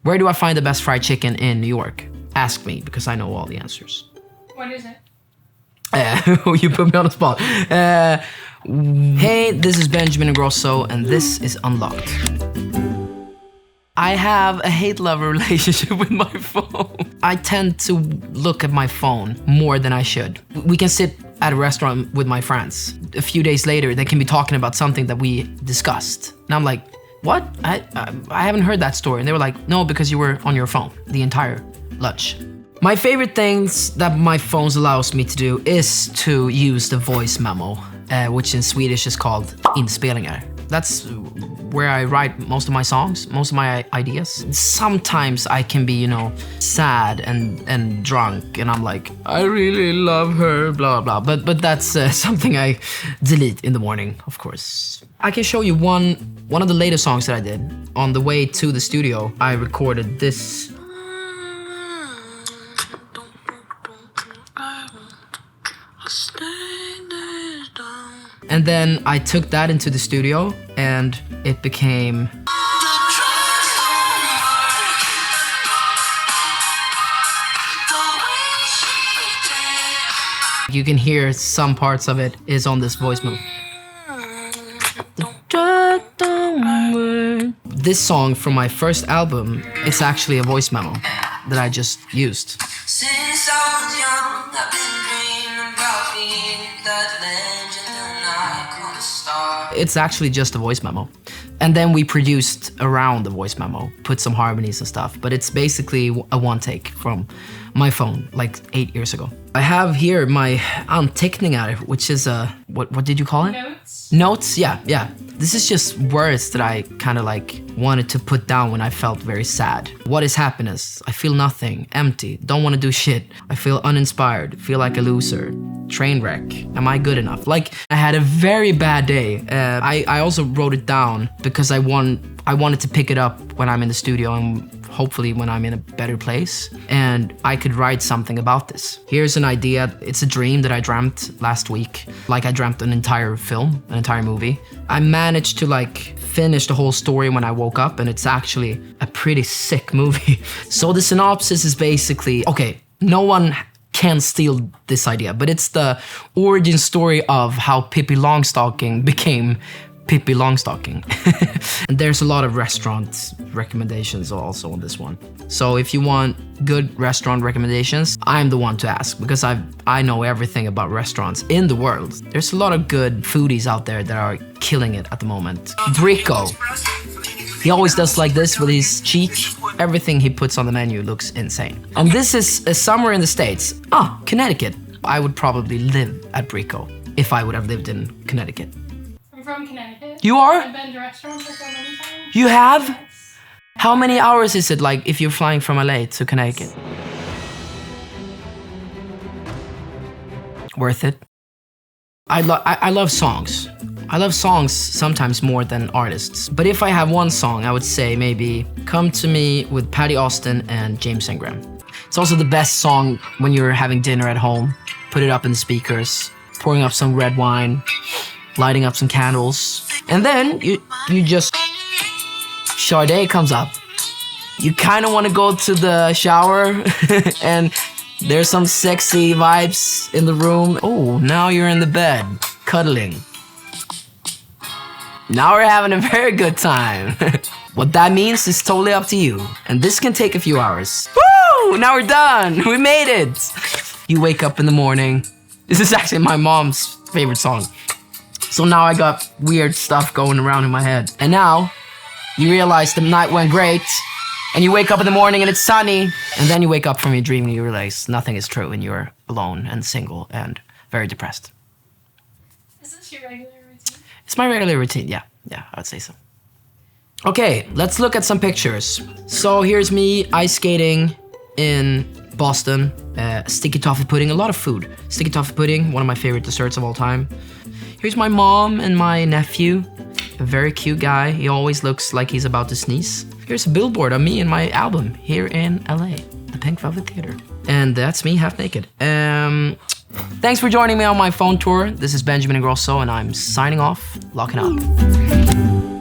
Where do I find the best fried chicken in New York? Ask me, because I know all the answers. What is it? You put me on the spot. Hey, this is Benjamin Ingrosso, and this is Unlocked. I have a hate-lover relationship with my phone. I tend to look at my phone more than I should. We can sit at a restaurant with my friends. A few days later, they can be talking about something that we discussed. And I'm like, what? I haven't heard that story. And they were like, no, because you were on your phone the entire lunch. My favorite things that my phone allows me to do is to use the voice memo, which in Swedish is called inspelningar. That's where I write most of my songs, most of my ideas. Sometimes I can be, you know, sad and drunk, and I'm like, I really love her, blah, blah. But that's something I delete in the morning, of course. I can show you one of the latest songs that I did. On the way to the studio, I recorded this. And then I took that into the studio and it became... You can hear some parts of it is on this voice memo. This song from my first album is actually a voice memo that I just used. Since I was young, I've been dreaming about being that legend and I could star. It's actually just a voice memo. And then we produced around the voice memo, put some harmonies and stuff, but it's basically a one take from my phone, like 8 years ago. I have here my anteckningar, which is a, what did you call it? Notes. Notes, yeah. This is just words that I kind of like wanted to put down when I felt very sad. What is happiness? I feel nothing, empty, don't want to do shit. I feel uninspired, feel like a loser, train wreck. Am I good enough? Like, I had a very bad day. I also wrote it down because I wanted to pick it up when I'm in the studio and hopefully when I'm in a better place, and I could write something about this. Here's an idea. It's a dream that I dreamt last week. Like, I dreamt an entire film, an entire movie. I managed to like finish the whole story when I woke up, and it's actually a pretty sick movie. So the synopsis is basically, okay, no one can steal this idea, but it's the origin story of how Pippi Longstocking became Pippi Longstocking. And there's a lot of restaurant recommendations also on this one. So if you want good restaurant recommendations, I'm the one to ask, because I know everything about restaurants in the world. There's a lot of good foodies out there that are killing it at the moment. Brico. He always does like this with his cheek. Everything he puts on the menu looks insane. And this is a summer in the States. Connecticut. I would probably live at Brico if I would have lived in Connecticut. I'm from Connecticut. You are? I've been to restaurants like that many times. You have? Yes. How many hours is it like if you're flying from LA to Connecticut? Worth it? I love songs. I love songs sometimes more than artists. But if I have one song, I would say maybe Come to Me with Patty Austin and James Ingram. It's also the best song when you're having dinner at home. Put it up in the speakers, pouring up some red wine, lighting up some candles. And then you just... Sade comes up. You kind of want to go to the shower and there's some sexy vibes in the room. Oh, now you're in the bed, cuddling. Now we're having a very good time. What that means is totally up to you. And this can take a few hours. Woo! Now we're done. We made it. You wake up in the morning. This is actually my mom's favorite song. So now I got weird stuff going around in my head. And now you realize the night went great. And you wake up in the morning and it's sunny. And then you wake up from your dream and you realize nothing is true and you're alone and single and very depressed. Is this your regular routine? It's my regular routine, yeah, I would say so. Okay, let's look at some pictures. So here's me ice skating in Boston. Sticky toffee pudding, a lot of food. Sticky toffee pudding, one of my favorite desserts of all time. Here's my mom and my nephew, a very cute guy. He always looks like he's about to sneeze. Here's a billboard of me and my album here in LA, the Pink Velvet Theater. And that's me half naked. Thanks for joining me on my phone tour. This is Benjamin Ingrosso and I'm signing off, locking up.